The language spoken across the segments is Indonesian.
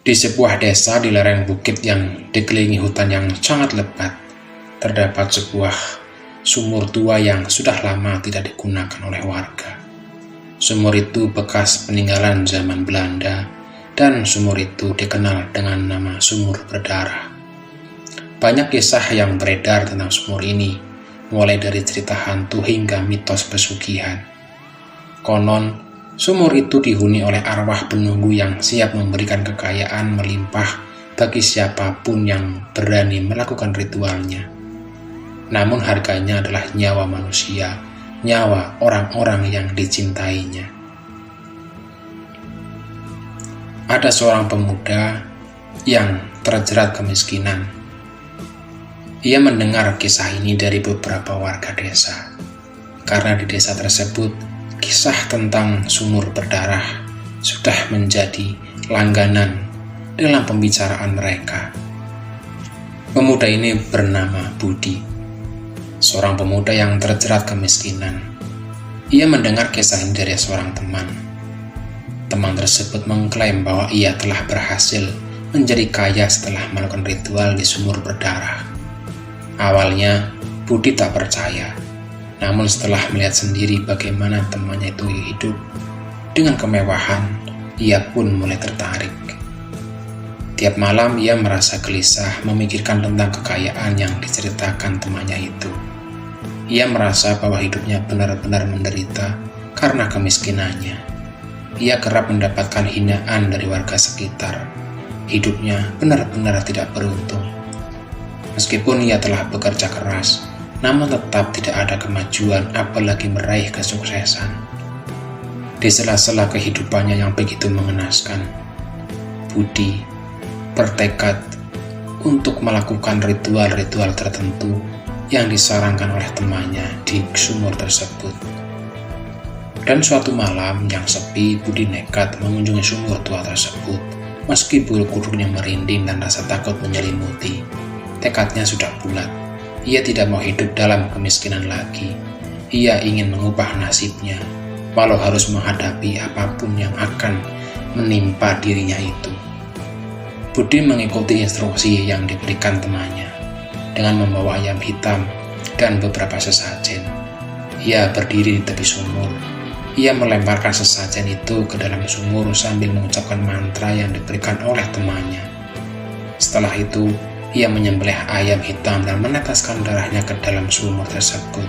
Di sebuah desa di lereng bukit yang dikelilingi hutan yang sangat lebat, terdapat sebuah sumur tua yang sudah lama tidak digunakan oleh warga. Sumur itu bekas peninggalan zaman Belanda, dan sumur itu dikenal dengan nama sumur berdarah. Banyak kisah yang beredar tentang sumur ini, mulai dari cerita hantu hingga mitos pesugihan. Konon, sumur itu dihuni oleh arwah penunggu yang siap memberikan kekayaan melimpah bagi siapapun yang berani melakukan ritualnya. Namun harganya adalah nyawa manusia, nyawa orang-orang yang dicintainya. Ada seorang pemuda yang terjerat kemiskinan. Ia mendengar kisah ini dari beberapa warga desa, karena di desa tersebut kisah tentang sumur berdarah sudah menjadi langganan dalam pembicaraan mereka. Pemuda ini bernama Budi, seorang pemuda yang terjerat kemiskinan. Ia mendengar kisah ini dari seorang teman. Teman tersebut mengklaim bahwa ia telah berhasil menjadi kaya setelah melakukan ritual di sumur berdarah. Awalnya, Budi tak percaya. Namun setelah melihat sendiri bagaimana temannya itu hidup dengan kemewahan, ia pun mulai tertarik. Tiap malam ia merasa gelisah memikirkan tentang kekayaan yang diceritakan temannya itu. Ia merasa bahwa hidupnya benar-benar menderita karena kemiskinannya. Ia kerap mendapatkan hinaan dari warga sekitar. Hidupnya benar-benar tidak beruntung. Meskipun ia telah bekerja keras, namun tetap tidak ada kemajuan apalagi meraih kesuksesan. Di sela-sela kehidupannya yang begitu mengenaskan, Budi bertekad untuk melakukan ritual-ritual tertentu yang disarankan oleh temannya di sumur tersebut. Dan suatu malam yang sepi, Budi nekat mengunjungi sumur tua tersebut. Meski bulu kuduknya merinding dan rasa takut menyelimuti, tekadnya sudah bulat. Ia tidak mau hidup dalam kemiskinan lagi. Ia ingin mengubah nasibnya, walau harus menghadapi apapun yang akan menimpa dirinya itu. Budi mengikuti instruksi yang diberikan temannya dengan membawa ayam hitam dan beberapa sesajen. Ia berdiri di tepi sumur. Ia melemparkan sesajen itu ke dalam sumur sambil mengucapkan mantra yang diberikan oleh temannya. Setelah itu, ia menyembelih ayam hitam dan meneteskan darahnya ke dalam sumur tersebut.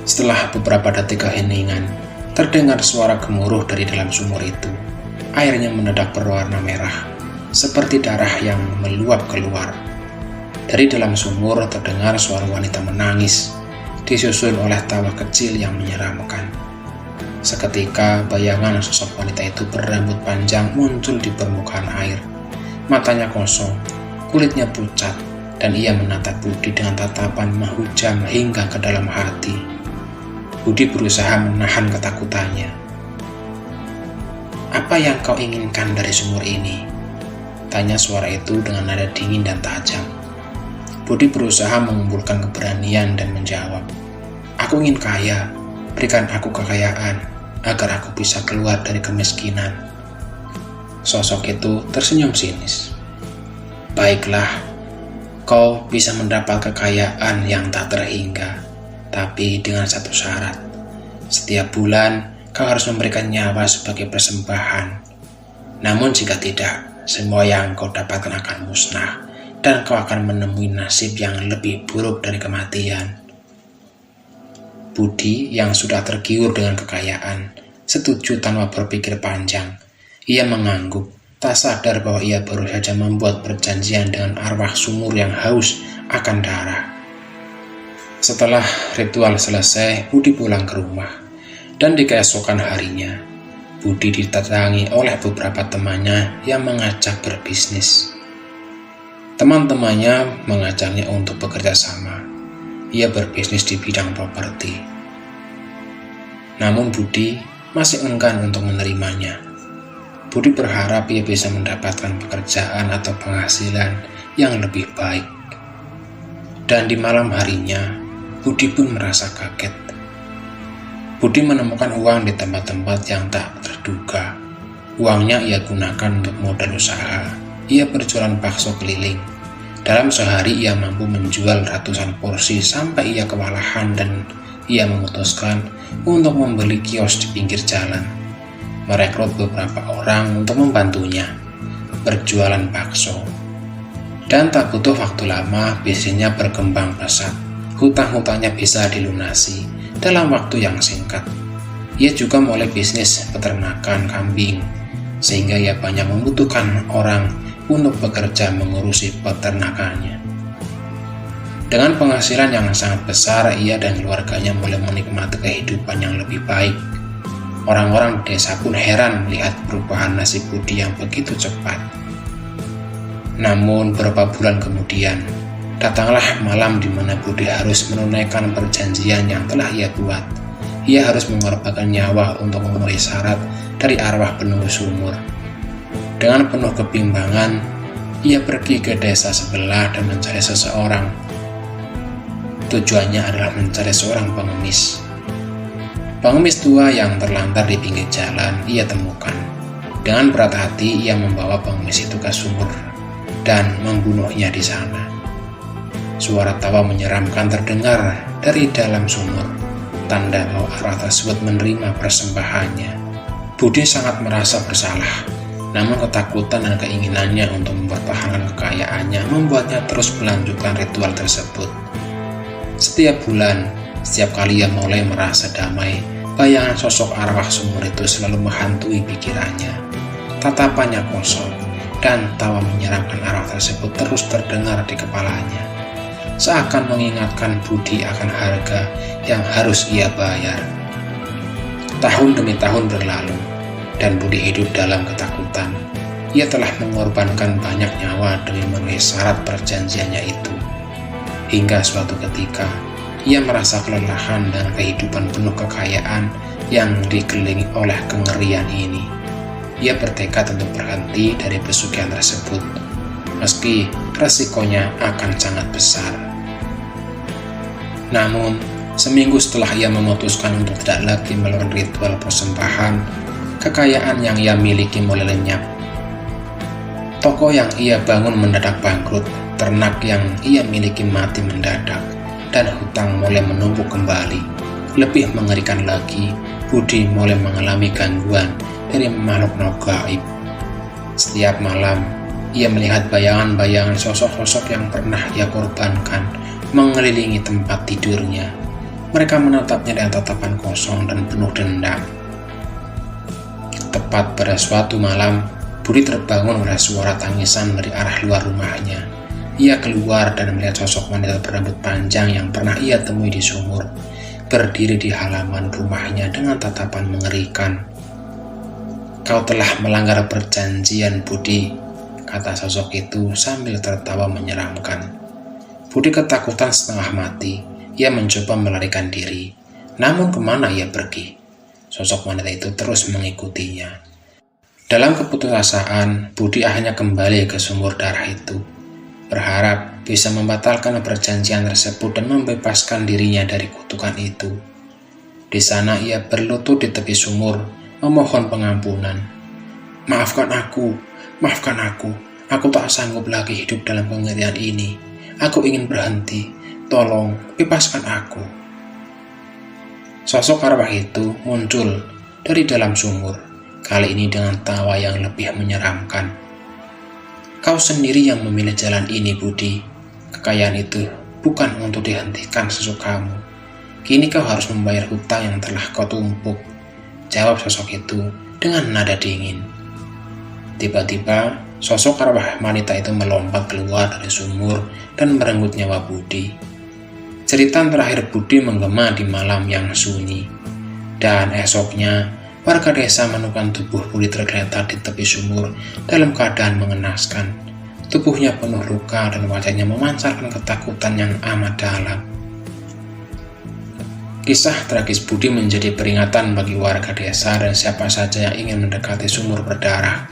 Setelah beberapa detik keheningan, terdengar suara gemuruh dari dalam sumur itu. Airnya mendadak berwarna merah, seperti darah yang meluap keluar. Dari dalam sumur terdengar suara wanita menangis, disusul oleh tawa kecil yang menyeramkan. Seketika bayangan sosok wanita itu berambut panjang muncul di permukaan air. Matanya kosong, kulitnya pucat, dan ia menatap Budi dengan tatapan menghujam hingga ke dalam hati. Budi berusaha menahan ketakutannya. "Apa yang kau inginkan dari sumur ini?" tanya suara itu dengan nada dingin dan tajam. Budi berusaha mengumpulkan keberanian dan menjawab, "Aku ingin kaya, berikan aku kekayaan agar aku bisa keluar dari kemiskinan." Sosok itu tersenyum sinis. "Baiklah, kau bisa mendapat kekayaan yang tak terhingga, tapi dengan satu syarat. Setiap bulan kau harus memberikan nyawa sebagai persembahan. Namun jika tidak, semua yang kau dapatkan akan musnah, dan kau akan menemui nasib yang lebih buruk dari kematian." Budi yang sudah tergiur dengan kekayaan setuju tanpa berpikir panjang. Ia mengangguk, tak sadar bahwa ia baru saja membuat perjanjian dengan arwah sumur yang haus akan darah. Setelah ritual selesai, Budi pulang ke rumah, dan di keesokan harinya, Budi didatangi oleh beberapa temannya yang mengajak berbisnis. Teman-temannya mengajaknya untuk bekerja sama. Ia berbisnis di bidang properti. Namun Budi masih enggan untuk menerimanya. Budi berharap ia bisa mendapatkan pekerjaan atau penghasilan yang lebih baik. Dan di malam harinya, Budi pun merasa kaget. Budi menemukan uang di tempat-tempat yang tak terduga. Uangnya ia gunakan untuk modal usaha. Ia berjualan bakso keliling. Dalam sehari ia mampu menjual ratusan porsi sampai ia kewalahan dan ia memutuskan untuk membeli kios di pinggir jalan. Merekrut beberapa orang untuk membantunya berjualan bakso. Dan tak butuh waktu lama, bisnisnya berkembang pesat. Hutang-hutangnya bisa dilunasi dalam waktu yang singkat. Ia juga mulai bisnis peternakan kambing, sehingga ia banyak membutuhkan orang untuk bekerja mengurusi peternakannya. Dengan penghasilan yang sangat besar, ia dan keluarganya mulai menikmati kehidupan yang lebih baik. Orang-orang di desa pun heran melihat perubahan nasib Budi yang begitu cepat. Namun beberapa bulan kemudian, datanglah malam di mana Budi harus menunaikan perjanjian yang telah ia buat. Ia harus mengorbankan nyawa untuk memenuhi syarat dari arwah penunggu sumur. Dengan penuh kebimbangan, ia pergi ke desa sebelah dan mencari seseorang. Tujuannya adalah mencari seorang pengemis. Pengemis tua yang terlantar di pinggir jalan ia temukan. Dengan berat hati, ia membawa pengemis itu ke sumur dan membunuhnya di sana. Suara tawa menyeramkan terdengar dari dalam sumur, tanda bahwa arwah tersebut menerima persembahannya. Budi sangat merasa bersalah, namun ketakutan dan keinginannya untuk mempertahankan kekayaannya membuatnya terus melanjutkan ritual tersebut. Setiap bulan, setiap kali ia mulai merasa damai, bayangan sosok arwah sumur itu selalu menghantui pikirannya. Tatapannya kosong, dan tawa menyeramkan arwah tersebut terus terdengar di kepalanya, seakan mengingatkan Budi akan harga yang harus ia bayar. Tahun demi tahun berlalu, dan Budi hidup dalam ketakutan. Ia telah mengorbankan banyak nyawa demi memenuhi syarat perjanjiannya itu. Hingga suatu ketika, ia merasa kelelahan dan kehidupan penuh kekayaan yang dikelilingi oleh kengerian ini. Ia bertekad untuk berhenti dari pesugihan tersebut, meski resikonya akan sangat besar. Namun, seminggu setelah ia memutuskan untuk tidak lagi melakukan ritual persembahan, kekayaan yang ia miliki mulai lenyap. Toko yang ia bangun mendadak bangkrut, ternak yang ia miliki mati mendadak, dan hutang mulai menumpuk kembali. Lebih mengerikan lagi, Budi mulai mengalami gangguan dari makhluk gaib. Setiap malam, ia melihat bayangan-bayangan sosok-sosok yang pernah ia korbankan mengelilingi tempat tidurnya. Mereka menatapnya dengan tatapan kosong dan penuh dendam. Tepat pada suatu malam, Budi terbangun oleh suara tangisan dari arah luar rumahnya. Ia keluar dan melihat sosok wanita berambut panjang yang pernah ia temui di sumur, berdiri di halaman rumahnya dengan tatapan mengerikan. "Kau telah melanggar perjanjian, Budi," kata sosok itu sambil tertawa menyeramkan. Budi ketakutan setengah mati. Ia mencoba melarikan diri. Namun kemana ia pergi? Sosok wanita itu terus mengikutinya. Dalam keputusasaan, Budi akhirnya kembali ke sumur darah itu, berharap bisa membatalkan perjanjian tersebut dan membebaskan dirinya dari kutukan itu. Di sana ia berlutut di tepi sumur, memohon pengampunan. Maafkan aku, aku tak sanggup lagi hidup dalam kengerian ini. Aku ingin berhenti, tolong bebaskan aku." Sosok arwah itu muncul dari dalam sumur, kali ini dengan tawa yang lebih menyeramkan. "Kau sendiri yang memilih jalan ini, Budi. Kekayaan itu bukan untuk dihentikan sesukamu. Kini kau harus membayar hutang yang telah kau tumpuk," jawab sosok itu dengan nada dingin. Tiba-tiba, sosok arwah wanita itu melompat keluar dari sumur dan merenggut nyawa Budi. Cerita terakhir Budi menggema di malam yang sunyi. Dan esoknya, warga desa menemukan tubuh Budi tergeletak di tepi sumur dalam keadaan mengenaskan. Tubuhnya penuh luka dan wajahnya memancarkan ketakutan yang amat dalam. Kisah tragis Budi menjadi peringatan bagi warga desa dan siapa saja yang ingin mendekati sumur berdarah.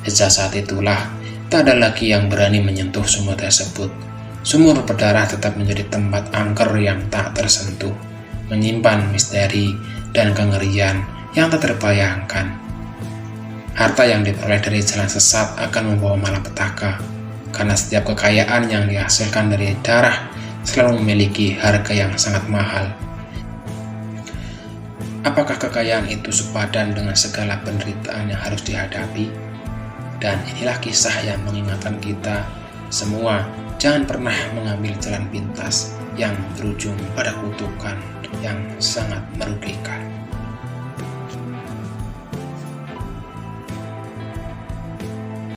Sejak saat itulah, tak ada lagi yang berani menyentuh sumur tersebut. Sumur berdarah tetap menjadi tempat angker yang tak tersentuh, menyimpan misteri dan kengerian yang tak terbayangkan. Harta yang diperoleh dari jalan sesat akan membawa malapetaka, karena setiap kekayaan yang dihasilkan dari darah selalu memiliki harga yang sangat mahal. Apakah kekayaan itu sepadan dengan segala penderitaan yang harus dihadapi? Dan inilah kisah yang mengingatkan kita semua, jangan pernah mengambil jalan pintas yang berujung pada kutukan yang sangat merugikan.